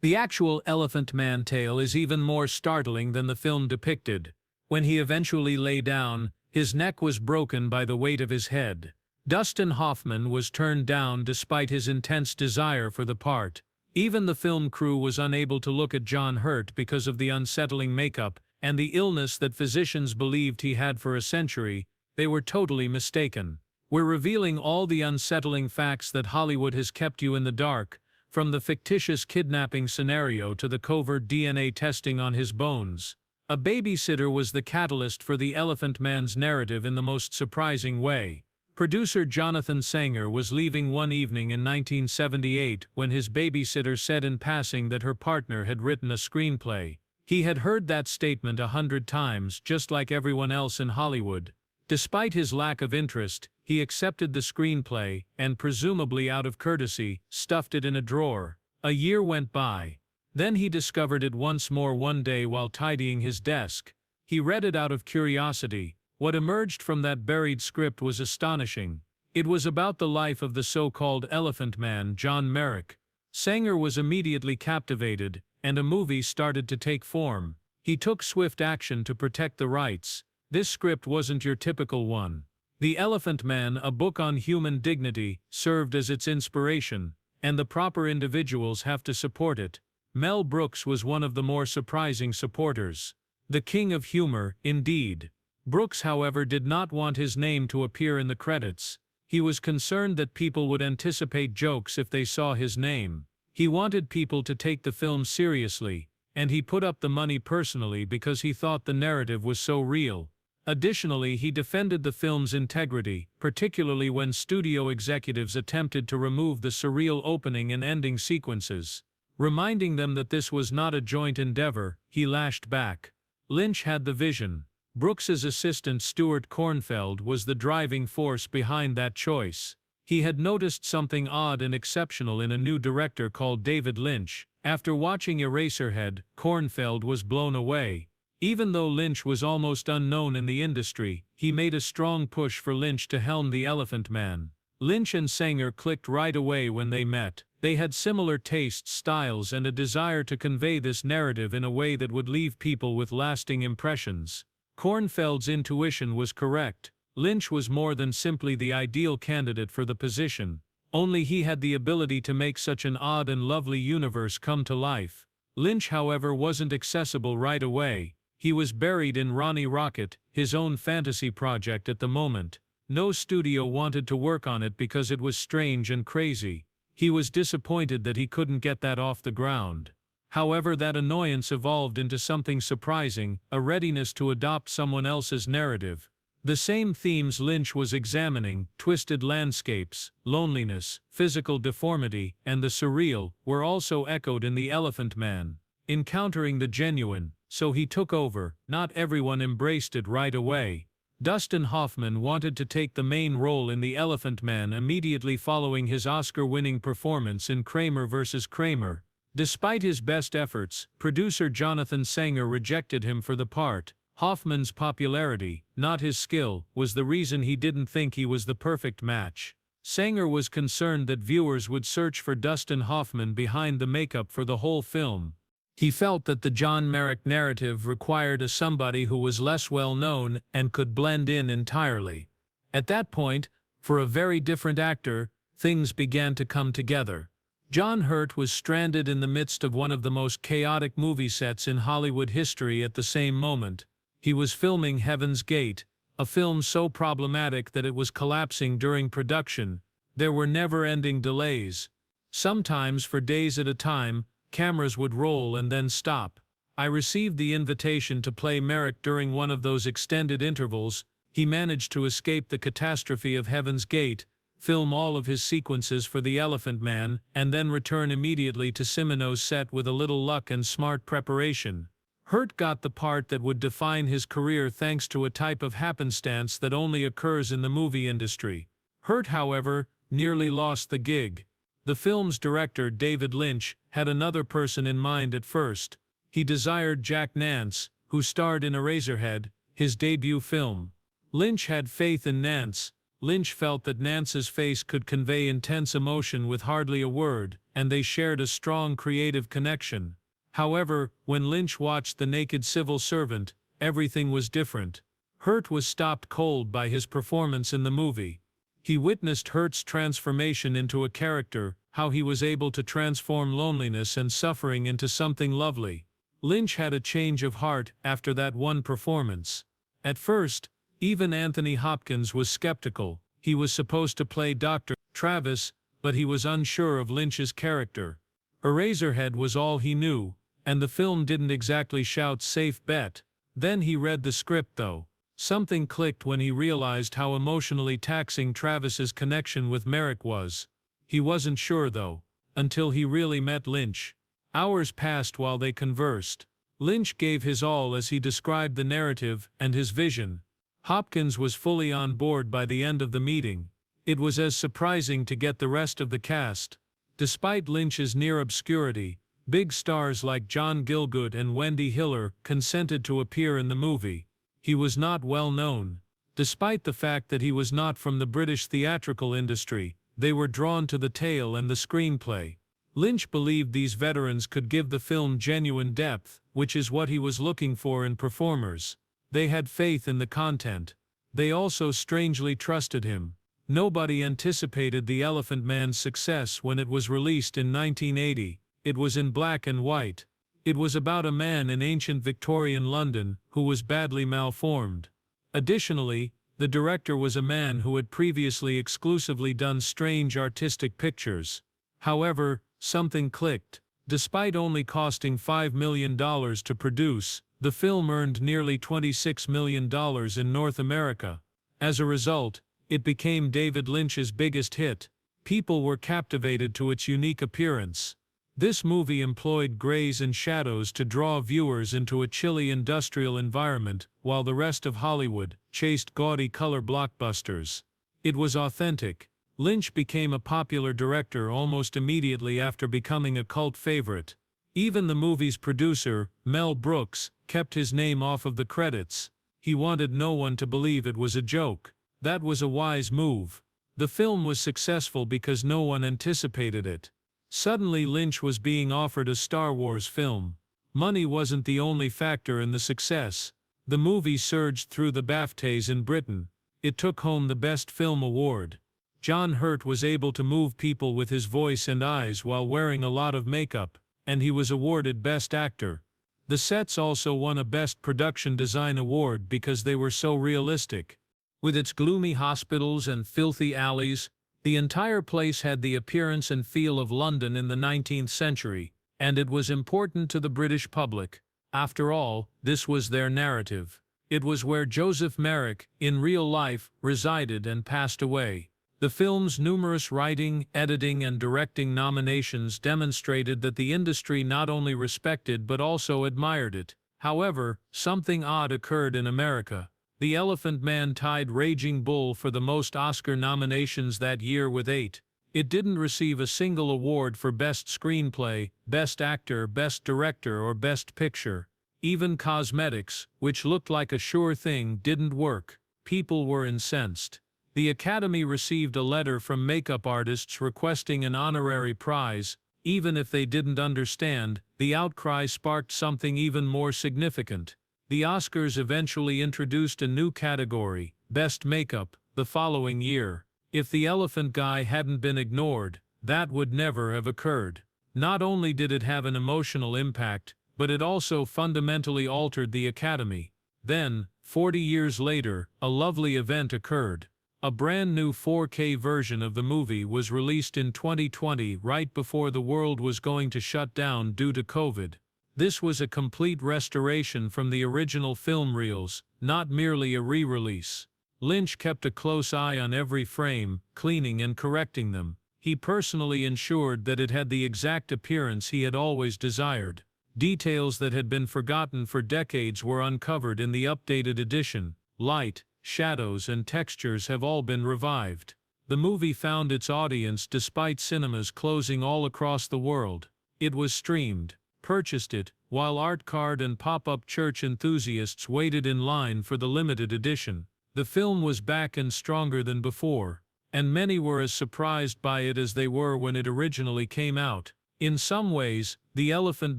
The actual Elephant Man tale is even more startling than the film depicted. When he eventually lay down, his neck was broken by the weight of his head. Dustin Hoffman was turned down despite his intense desire for the part. Even the film crew was unable to look at John Hurt because of the unsettling makeup and the illness that physicians believed he had for a century. They were totally mistaken. We're revealing all the unsettling facts that Hollywood has kept you in the dark, from the fictitious kidnapping scenario to the covert DNA testing on his bones. A babysitter was the catalyst for the Elephant Man's narrative in the most surprising way. Producer Jonathan Sanger was leaving one evening in 1978 when his babysitter said in passing that her partner had written a screenplay. He had heard that statement 100 times, just like everyone else in Hollywood. Despite his lack of interest, he accepted the screenplay and, presumably out of courtesy, stuffed it in a drawer. A year went by. Then he discovered it once more one day while tidying his desk. He read it out of curiosity. What emerged from that buried script was astonishing. It was about the life of the so-called Elephant Man, John Merrick. Sanger was immediately captivated, and a movie started to take form. He took swift action to protect the rights. This script wasn't your typical one. The Elephant Man, a book on human dignity, served as its inspiration, and the proper individuals have to support it. Mel Brooks was one of the more surprising supporters. The king of humor, indeed. Brooks, however, did not want his name to appear in the credits. He was concerned that people would anticipate jokes if they saw his name. He wanted people to take the film seriously, and he put up the money personally because he thought the narrative was so real. Additionally, he defended the film's integrity, particularly when studio executives attempted to remove the surreal opening and ending sequences. Reminding them that this was not a joint endeavor, he lashed back. Lynch had the vision. Brooks's assistant Stuart Kornfeld was the driving force behind that choice. He had noticed something odd and exceptional in a new director called David Lynch. After watching Eraserhead, Kornfeld was blown away. Even though Lynch was almost unknown in the industry, he made a strong push for Lynch to helm The Elephant Man. Lynch and Sanger clicked right away when they met. They had similar tastes, styles, and a desire to convey this narrative in a way that would leave people with lasting impressions. Kornfeld's intuition was correct. Lynch was more than simply the ideal candidate for the position. Only he had the ability to make such an odd and lovely universe come to life. Lynch, however, wasn't accessible right away. He was buried in Ronnie Rocket, his own fantasy project at the moment. No studio wanted to work on it because it was strange and crazy. He was disappointed that he couldn't get that off the ground. However, that annoyance evolved into something surprising, a readiness to adopt someone else's narrative. The same themes Lynch was examining, twisted landscapes, loneliness, physical deformity, and the surreal, were also echoed in The Elephant Man. Encountering the genuine, so he took over. Not everyone embraced it right away. Dustin Hoffman wanted to take the main role in The Elephant Man immediately following his Oscar-winning performance in Kramer vs. Kramer. Despite his best efforts, producer Jonathan Sanger rejected him for the part. Hoffman's popularity, not his skill, was the reason he didn't think he was the perfect match. Sanger was concerned that viewers would search for Dustin Hoffman behind the makeup for the whole film. He felt that the John Merrick narrative required somebody who was less well-known and could blend in entirely. At that point, for a very different actor, things began to come together. John Hurt was stranded in the midst of one of the most chaotic movie sets in Hollywood history at the same moment. He was filming Heaven's Gate, a film so problematic that it was collapsing during production. There were never-ending delays. Sometimes, for days at a time, cameras would roll and then stop. I received the invitation to play Merrick during one of those extended intervals. He managed to escape the catastrophe of Heaven's Gate, film all of his sequences for The Elephant Man, and then return immediately to Cimino's set with a little luck and smart preparation. Hurt got the part that would define his career thanks to a type of happenstance that only occurs in the movie industry. Hurt, however, nearly lost the gig. The film's director, David Lynch, had another person in mind at first. He desired Jack Nance, who starred in Eraserhead, his debut film. Lynch had faith in Nance, Lynch felt that Nance's face could convey intense emotion with hardly a word, and they shared a strong creative connection. However, when Lynch watched The Naked Civil Servant, everything was different. Hurt was stopped cold by his performance in the movie. He witnessed Hurt's transformation into a character, how he was able to transform loneliness and suffering into something lovely. Lynch had a change of heart after that one performance. At first, even Anthony Hopkins was skeptical. He was supposed to play Dr. Travis, but he was unsure of Lynch's character. Eraserhead was all he knew, and the film didn't exactly shout safe bet. Then he read the script though. Something clicked when he realized how emotionally taxing Travis's connection with Merrick was. He wasn't sure though, until he really met Lynch. Hours passed while they conversed. Lynch gave his all as he described the narrative and his vision. Hopkins was fully on board by the end of the meeting. It was as surprising to get the rest of the cast. Despite Lynch's near obscurity, big stars like John Gielgud and Wendy Hiller consented to appear in the movie. He was not well known. Despite the fact that he was not from the British theatrical industry, they were drawn to the tale and the screenplay. Lynch believed these veterans could give the film genuine depth, which is what he was looking for in performers. They had faith in the content. They also strangely trusted him. Nobody anticipated The Elephant Man's success when it was released in 1980. It was in black and white. It was about a man in ancient Victorian London who was badly malformed. Additionally, the director was a man who had previously exclusively done strange artistic pictures. However, something clicked. Despite only costing $5 million to produce, the film earned nearly $26 million in North America. As a result, it became David Lynch's biggest hit. People were captivated to its unique appearance. This movie employed grays and shadows to draw viewers into a chilly industrial environment, while the rest of Hollywood chased gaudy color blockbusters. It was authentic. Lynch became a popular director almost immediately after becoming a cult favorite. Even the movie's producer, Mel Brooks, kept his name off of the credits. He wanted no one to believe it was a joke. That was a wise move. The film was successful because no one anticipated it. Suddenly Lynch was being offered a Star Wars film. Money wasn't the only factor in the success. The movie surged through the BAFTAs in Britain. It took home the Best Film award. John Hurt was able to move people with his voice and eyes while wearing a lot of makeup, and he was awarded Best Actor. The sets also won a Best Production Design award because they were so realistic. With its gloomy hospitals and filthy alleys, the entire place had the appearance and feel of London in the 19th century, and it was important to the British public. After all, this was their narrative. It was where Joseph Merrick, in real life, resided and passed away. The film's numerous writing, editing, and directing nominations demonstrated that the industry not only respected but also admired it. However, something odd occurred in America. The Elephant Man tied Raging Bull for the most Oscar nominations that year with 8. It didn't receive a single award for Best Screenplay, Best Actor, Best Director, or Best Picture. Even cosmetics, which looked like a sure thing, didn't work. People were incensed. The Academy received a letter from makeup artists requesting an honorary prize. Even if they didn't understand, the outcry sparked something even more significant. The Oscars eventually introduced a new category, Best Makeup, the following year. If The Elephant Guy hadn't been ignored, that would never have occurred. Not only did it have an emotional impact, but it also fundamentally altered the Academy. Then, 40 years later, a lovely event occurred. A brand new 4K version of the movie was released in 2020 right before the world was going to shut down due to COVID. This was a complete restoration from the original film reels, not merely a re-release. Lynch kept a close eye on every frame, cleaning and correcting them. He personally ensured that it had the exact appearance he had always desired. Details that had been forgotten for decades were uncovered in the updated edition. Light, shadows, and textures have all been revived. The movie found its audience despite cinemas closing all across the world. It was streamed. Purchased it, while art card and pop-up church enthusiasts waited in line for the limited edition. The film was back and stronger than before, and many were as surprised by it as they were when it originally came out. In some ways, The Elephant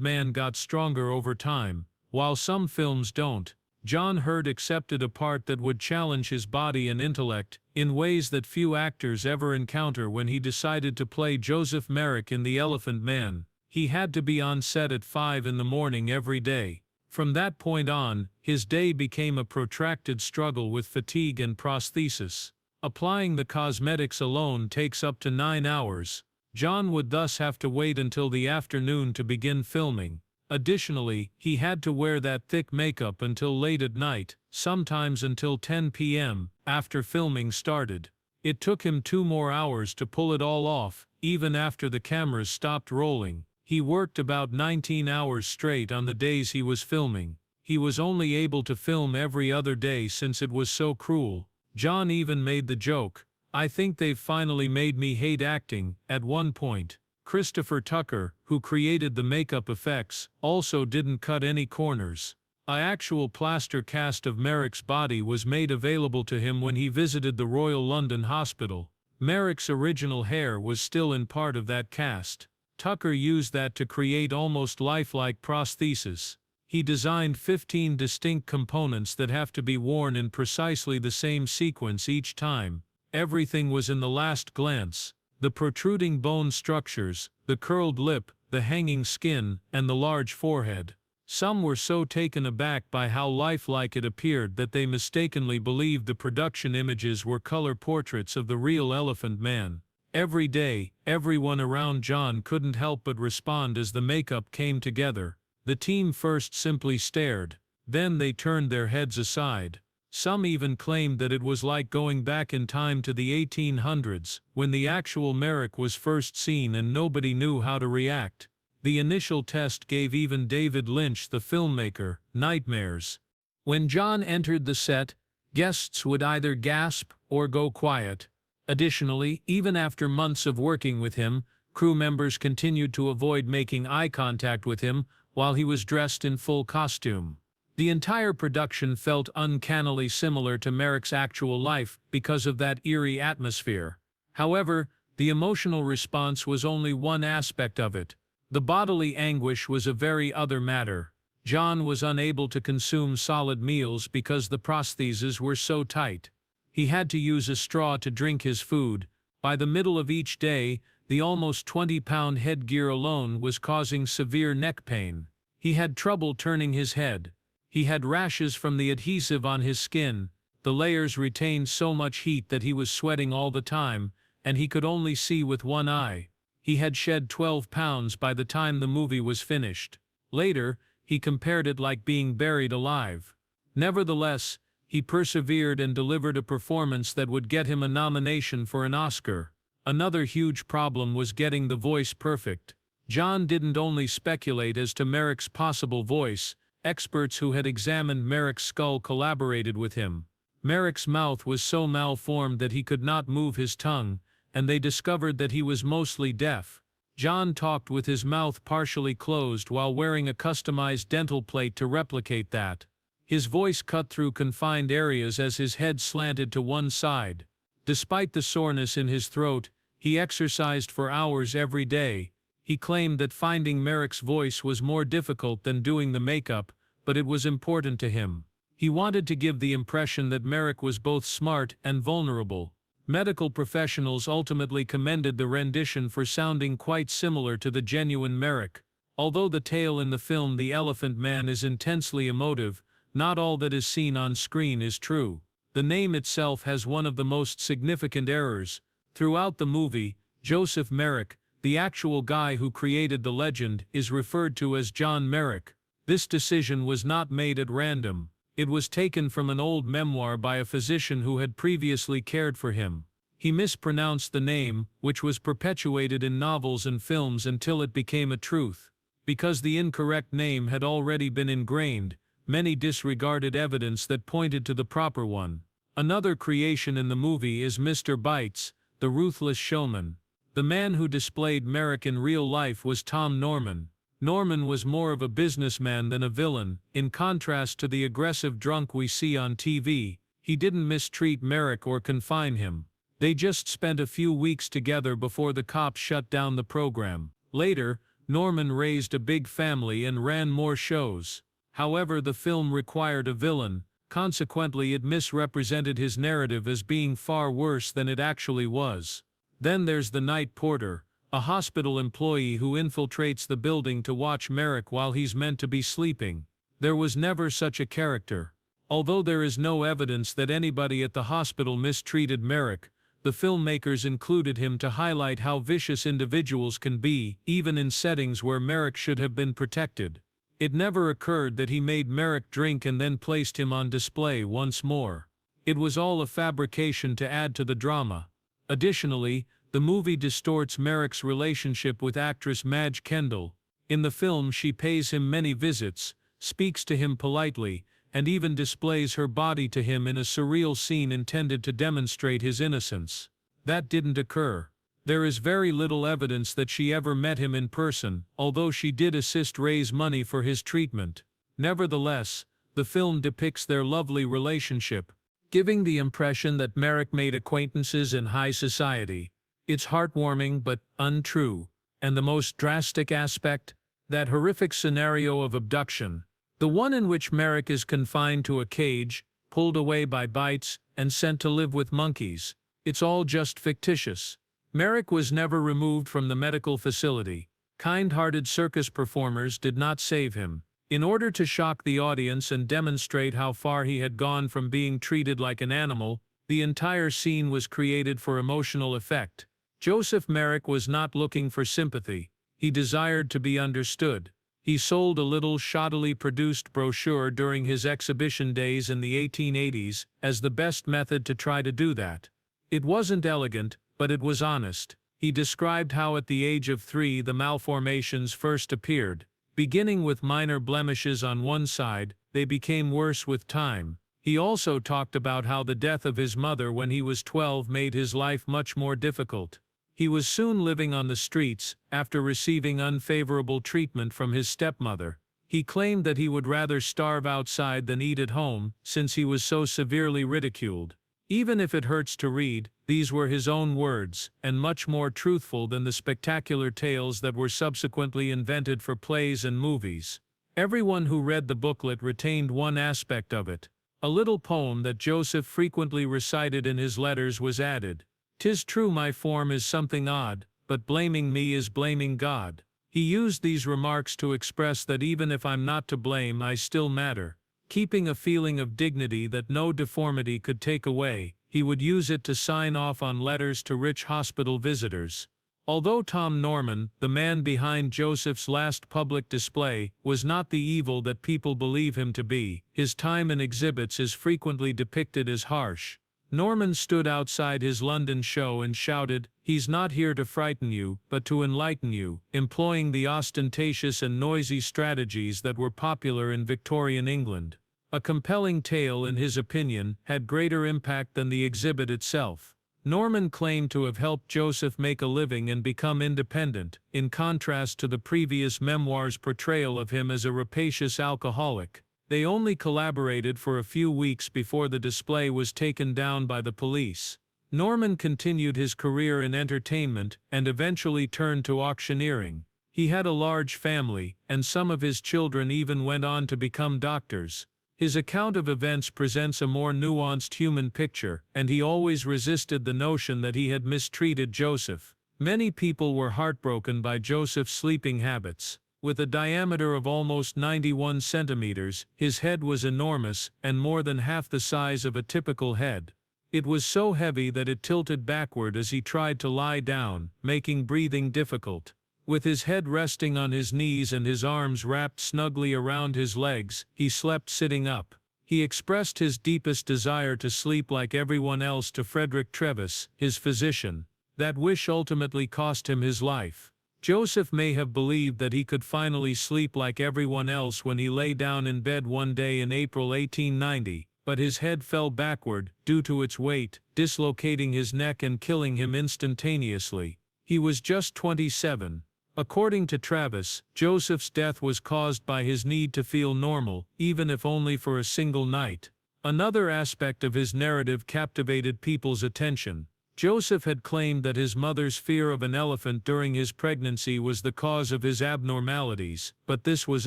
Man got stronger over time, while some films don't. John Hurt accepted a part that would challenge his body and intellect in ways that few actors ever encounter. When he decided to play Joseph Merrick in The Elephant Man, he had to be on set at 5 in the morning every day. From that point on, his day became a protracted struggle with fatigue and prosthesis. Applying the cosmetics alone takes up to 9 hours. John would thus have to wait until the afternoon to begin filming. Additionally, he had to wear that thick makeup until late at night, sometimes until 10 p.m., after filming started. It took him 2 more hours to pull it all off, even after the cameras stopped rolling. He worked about 19 hours straight on the days he was filming. He was only able to film every other day since it was so cruel. John even made the joke, "I think they've finally made me hate acting," at one point. Christopher Tucker, who created the makeup effects, also didn't cut any corners. An actual plaster cast of Merrick's body was made available to him when he visited the Royal London Hospital. Merrick's original hair was still in part of that cast. Tucker used that to create almost lifelike prostheses. He designed 15 distinct components that have to be worn in precisely the same sequence each time. Everything was in the last glance. The protruding bone structures, the curled lip, the hanging skin, and the large forehead. Some were so taken aback by how lifelike it appeared that they mistakenly believed the production images were color portraits of the real Elephant Man. Every day, everyone around John couldn't help but respond as the makeup came together. The team first simply stared, then they turned their heads aside. Some even claimed that it was like going back in time to the 1800s, when the actual Merrick was first seen and nobody knew how to react. The initial test gave even David Lynch, the filmmaker, nightmares. When John entered the set, guests would either gasp or go quiet. Additionally, even after months of working with him, crew members continued to avoid making eye contact with him while he was dressed in full costume. The entire production felt uncannily similar to Merrick's actual life because of that eerie atmosphere. However, the emotional response was only one aspect of it. The bodily anguish was a very other matter. John was unable to consume solid meals because the prostheses were so tight. He had to use a straw to drink his food. By the middle of each day, the almost 20-pound headgear alone was causing severe neck pain. He had trouble turning his head. He had rashes from the adhesive on his skin. The layers retained so much heat that he was sweating all the time, and he could only see with one eye. He had shed 12 pounds by the time the movie was finished. Later, he compared it like being buried alive. Nevertheless, he persevered and delivered a performance that would get him a nomination for an Oscar. Another huge problem was getting the voice perfect. John didn't only speculate as to Merrick's possible voice. Experts who had examined Merrick's skull collaborated with him. Merrick's mouth was so malformed that he could not move his tongue, and they discovered that he was mostly deaf. John talked with his mouth partially closed while wearing a customized dental plate to replicate that. His voice cut through confined areas as his head slanted to one side. Despite the soreness in his throat, he exercised for hours every day. He claimed that finding Merrick's voice was more difficult than doing the makeup, but it was important to him. He wanted to give the impression that Merrick was both smart and vulnerable. Medical professionals ultimately commended the rendition for sounding quite similar to the genuine Merrick. Although the tale in the film The Elephant Man is intensely emotive, not all that is seen on screen is true. The name itself has one of the most significant errors. Throughout the movie, Joseph Merrick, the actual guy who created the legend, is referred to as John Merrick. This decision was not made at random. It was taken from an old memoir by a physician who had previously cared for him. He mispronounced the name, which was perpetuated in novels and films until it became a truth. Because the incorrect name had already been ingrained, many disregarded evidence that pointed to the proper one. Another creation in the movie is Mr. Bites, the ruthless showman. The man who displayed Merrick in real life was Tom Norman. Norman was more of a businessman than a villain. In contrast to the aggressive drunk we see on TV, He didn't mistreat Merrick or confine him. They just spent a few weeks together before the cops shut down the program. Later, Norman raised a big family and ran more shows. However, the film required a villain. Consequently, it misrepresented his narrative as being far worse than it actually was. Then there's the night porter, a hospital employee who infiltrates the building to watch Merrick while he's meant to be sleeping. There was never such a character. Although there is no evidence that anybody at the hospital mistreated Merrick, the filmmakers included him to highlight how vicious individuals can be, even in settings where Merrick should have been protected. It never occurred that he made Merrick drink and then placed him on display once more. It was all a fabrication to add to the drama. Additionally, the movie distorts Merrick's relationship with actress Madge Kendall. In the film, she pays him many visits, speaks to him politely, and even displays her body to him in a surreal scene intended to demonstrate his innocence. That didn't occur. There is very little evidence that she ever met him in person, although she did assist raise money for his treatment. Nevertheless, the film depicts their lovely relationship, giving the impression that Merrick made acquaintances in high society. It's heartwarming but untrue. And the most drastic aspect? That horrific scenario of abduction. The one in which Merrick is confined to a cage, pulled away by bites, and sent to live with monkeys. It's all just fictitious. Merrick was never removed from the medical facility. Kind-hearted circus performers did not save him. In order to shock the audience and demonstrate how far he had gone from being treated like an animal, the entire scene was created for emotional effect. Joseph Merrick was not looking for sympathy. He desired to be understood. He sold a little shoddily produced brochure during his exhibition days in the 1880s as the best method to try to do that. It wasn't elegant, but it was honest. He described how at the age of 3 the malformations first appeared. Beginning with minor blemishes on one side, they became worse with time. He also talked about how the death of his mother when he was 12 made his life much more difficult. He was soon living on the streets, after receiving unfavorable treatment from his stepmother. He claimed that he would rather starve outside than eat at home, since he was so severely ridiculed. Even if it hurts to read, these were his own words, and much more truthful than the spectacular tales that were subsequently invented for plays and movies. Everyone who read the booklet retained one aspect of it. A little poem that Joseph frequently recited in his letters was added. "'Tis true my form is something odd, but blaming me is blaming God." He used these remarks to express that even if I'm not to blame, I still matter. Keeping a feeling of dignity that no deformity could take away, he would use it to sign off on letters to rich hospital visitors. Although Tom Norman, the man behind Joseph's last public display, was not the evil that people believe him to be, his time in exhibits is frequently depicted as harsh. Norman stood outside his London show and shouted, "He's not here to frighten you, but to enlighten you," employing the ostentatious and noisy strategies that were popular in Victorian England. A compelling tale, in his opinion, had greater impact than the exhibit itself. Norman claimed to have helped Joseph make a living and become independent, in contrast to the previous memoir's portrayal of him as a rapacious alcoholic. They only collaborated for a few weeks before the display was taken down by the police. Norman continued his career in entertainment and eventually turned to auctioneering. He had a large family, and some of his children even went on to become doctors. His account of events presents a more nuanced human picture, and he always resisted the notion that he had mistreated Joseph. Many people were heartbroken by Joseph's sleeping habits. With a diameter of almost 91 centimeters, his head was enormous and more than half the size of a typical head. It was so heavy that it tilted backward as he tried to lie down, making breathing difficult. With his head resting on his knees and his arms wrapped snugly around his legs, he slept sitting up. He expressed his deepest desire to sleep like everyone else to Frederick Trevis, his physician. That wish ultimately cost him his life. Joseph may have believed that he could finally sleep like everyone else when he lay down in bed one day in April 1890, but his head fell backward, due to its weight, dislocating his neck and killing him instantaneously. He was just 27. According to Travis, Joseph's death was caused by his need to feel normal, even if only for a single night. Another aspect of his narrative captivated people's attention. Joseph had claimed that his mother's fear of an elephant during his pregnancy was the cause of his abnormalities, but this was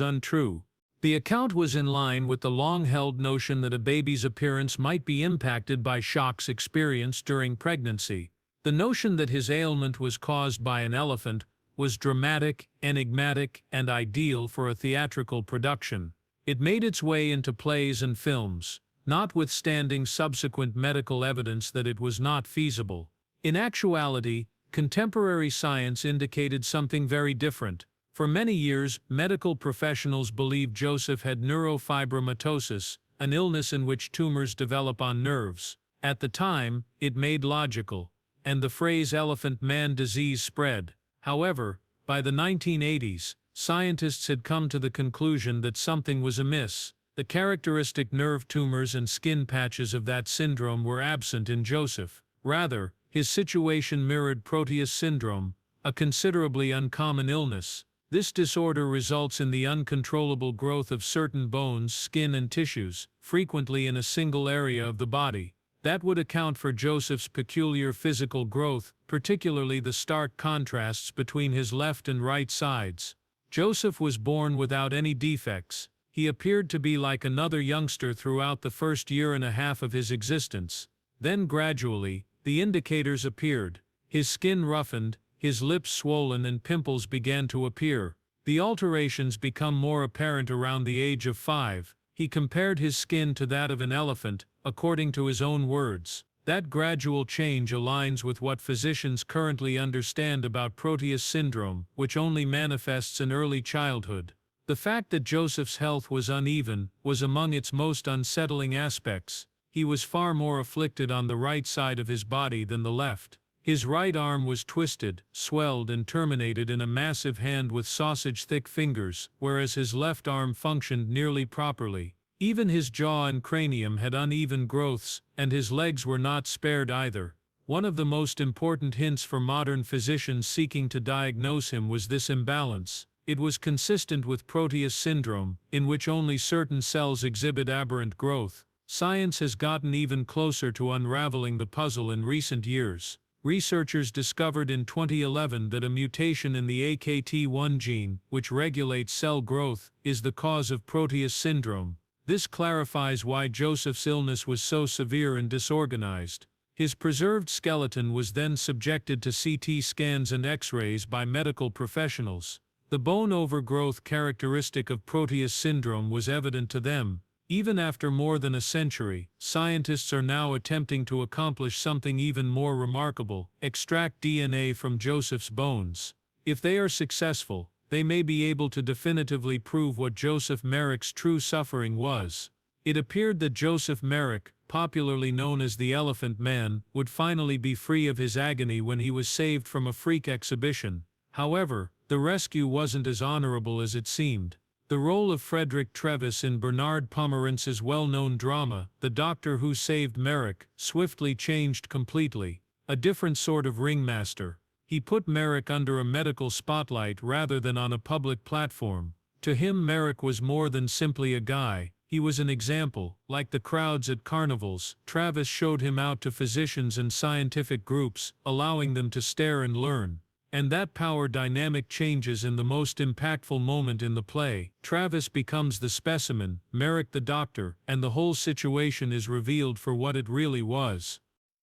untrue. The account was in line with the long-held notion that a baby's appearance might be impacted by shocks experienced during pregnancy. The notion that his ailment was caused by an elephant was dramatic, enigmatic, and ideal for a theatrical production. It made its way into plays and films, notwithstanding subsequent medical evidence that it was not feasible. In actuality, contemporary science indicated something very different. For many years, medical professionals believed Joseph had neurofibromatosis, an illness in which tumors develop on nerves. At the time, it made logical, and the phrase elephant man disease spread. However, by the 1980s, scientists had come to the conclusion that something was amiss. The characteristic nerve tumors and skin patches of that syndrome were absent in Joseph. Rather, his situation mirrored Proteus syndrome, a considerably uncommon illness. This disorder results in the uncontrollable growth of certain bones, skin, and tissues, frequently in a single area of the body. That would account for Joseph's peculiar physical growth, particularly the stark contrasts between his left and right sides. Joseph was born without any defects. He appeared to be like another youngster throughout the first year and a half of his existence. Then gradually, the indicators appeared. His skin roughened, his lips swollen, and pimples began to appear. The alterations become more apparent around the age of 5. He compared his skin to that of an elephant, according to his own words. That gradual change aligns with what physicians currently understand about Proteus syndrome, which only manifests in early childhood. The fact that Joseph's health was uneven was among its most unsettling aspects. He was far more afflicted on the right side of his body than the left. His right arm was twisted, swelled, and terminated in a massive hand with sausage-thick fingers, whereas his left arm functioned nearly properly. Even his jaw and cranium had uneven growths, and his legs were not spared either. One of the most important hints for modern physicians seeking to diagnose him was this imbalance. It was consistent with Proteus syndrome, in which only certain cells exhibit aberrant growth. Science has gotten even closer to unraveling the puzzle in recent years. Researchers discovered in 2011 that a mutation in the AKT1 gene, which regulates cell growth, is the cause of Proteus syndrome. This clarifies why Joseph's illness was so severe and disorganized. His preserved skeleton was then subjected to CT scans and X-rays by medical professionals. The bone overgrowth characteristic of Proteus syndrome was evident to them. Even after more than a century, scientists are now attempting to accomplish something even more remarkable: extract DNA from Joseph's bones. If they are successful, they may be able to definitively prove what Joseph Merrick's true suffering was. It appeared that Joseph Merrick, popularly known as the Elephant Man, would finally be free of his agony when he was saved from a freak exhibition. However, the rescue wasn't as honorable as it seemed. The role of Frederick Trevis in Bernard Pomerance's well-known drama, The Doctor Who Saved Merrick, swiftly changed completely. A different sort of ringmaster. He put Merrick under a medical spotlight rather than on a public platform. To him, Merrick was more than simply a guy. He was an example. Like the crowds at carnivals, Travis showed him out to physicians and scientific groups, allowing them to stare and learn. And that power dynamic changes in the most impactful moment in the play. Travis becomes the specimen, Merrick the doctor, and the whole situation is revealed for what it really was.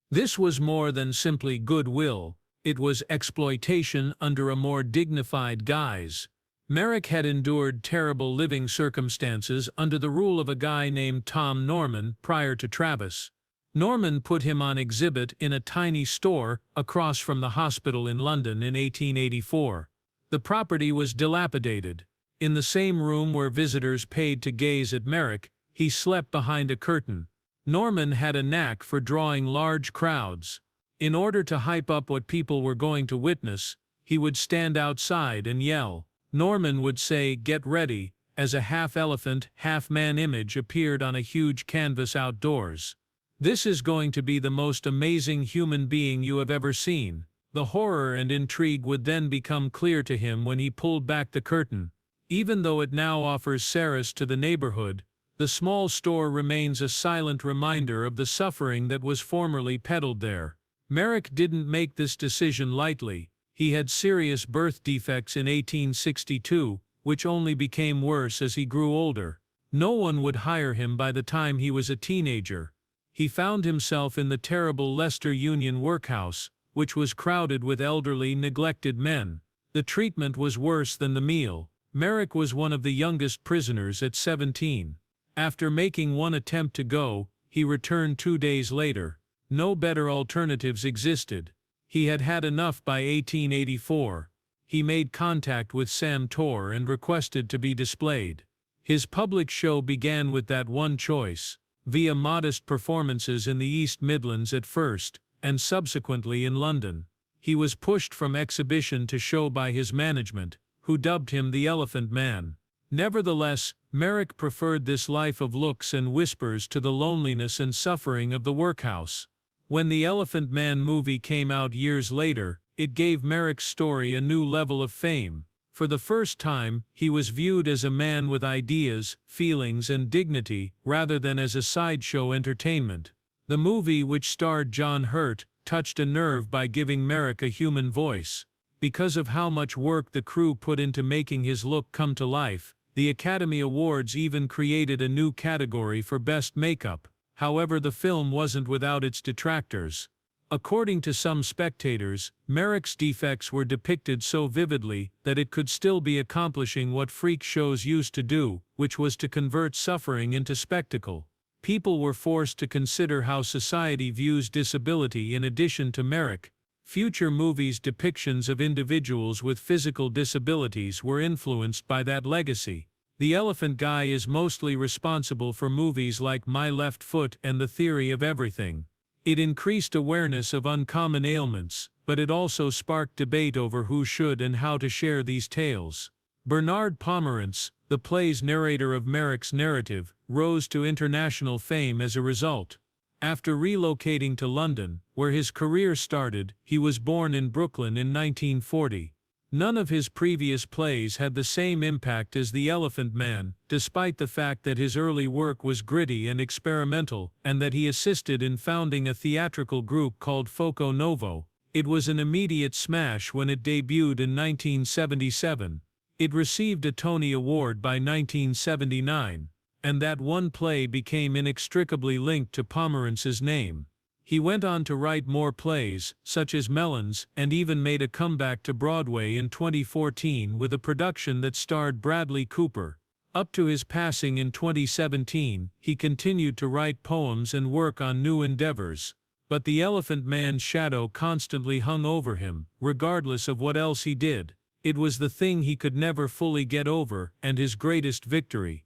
This was more than simply goodwill. It was exploitation under a more dignified guise. Merrick had endured terrible living circumstances under the rule of a guy named Tom Norman prior to Travis. Norman put him on exhibit in a tiny store across from the hospital in London in 1884. The property was dilapidated. In the same room where visitors paid to gaze at Merrick, he slept behind a curtain. Norman had a knack for drawing large crowds. In order to hype up what people were going to witness, he would stand outside and yell. Norman would say, "Get ready," as a half-elephant, half-man image appeared on a huge canvas outdoors. "This is going to be the most amazing human being you have ever seen." The horror and intrigue would then become clear to him when he pulled back the curtain. Even though it now offers solace to the neighborhood, The small store remains a silent reminder of the suffering that was formerly peddled there. Merrick didn't make this decision lightly. He had serious birth defects in 1862, which only became worse as he grew older. No one would hire him by the time he was a teenager. He found himself in the terrible Leicester Union workhouse, which was crowded with elderly, neglected men. The treatment was worse than the meal. Merrick was one of the youngest prisoners at 17. After making one attempt to go, he returned 2 days later. No better alternatives existed. He had had enough by 1884. He made contact with Sam Torr and requested to be displayed. His public show began with that one choice, via modest performances in the East Midlands at first, and subsequently in London. He was pushed from exhibition to show by his management, who dubbed him the Elephant Man. Nevertheless, Merrick preferred this life of looks and whispers to the loneliness and suffering of the workhouse. When the Elephant Man movie came out years later, it gave Merrick's story a new level of fame. For the first time, he was viewed as a man with ideas, feelings, and dignity, rather than as a sideshow entertainment. The movie, which starred John Hurt, touched a nerve by giving Merrick a human voice. Because of how much work the crew put into making his look come to life, the Academy Awards even created a new category for Best Makeup. However, the film wasn't without its detractors. According to some spectators, Merrick's defects were depicted so vividly that it could still be accomplishing what freak shows used to do, which was to convert suffering into spectacle. People were forced to consider how society views disability in addition to Merrick. Future movies' depictions of individuals with physical disabilities were influenced by that legacy. The Elephant Guy is mostly responsible for movies like My Left Foot and The Theory of Everything. It increased awareness of uncommon ailments, but it also sparked debate over who should and how to share these tales. Bernard Pomerantz, the play's narrator of Merrick's narrative, rose to international fame as a result. After relocating to London, where his career started, he was born in Brooklyn in 1940. None of his previous plays had the same impact as The Elephant Man, despite the fact that his early work was gritty and experimental, and that he assisted in founding a theatrical group called Foco Novo. It was an immediate smash when it debuted in 1977. It received a Tony Award by 1979, and that one play became inextricably linked to Pomerantz's name. He went on to write more plays, such as Melons, and even made a comeback to Broadway in 2014 with a production that starred Bradley Cooper. Up to his passing in 2017, he continued to write poems and work on new endeavors. But the Elephant Man's shadow constantly hung over him, regardless of what else he did. It was the thing he could never fully get over, and his greatest victory.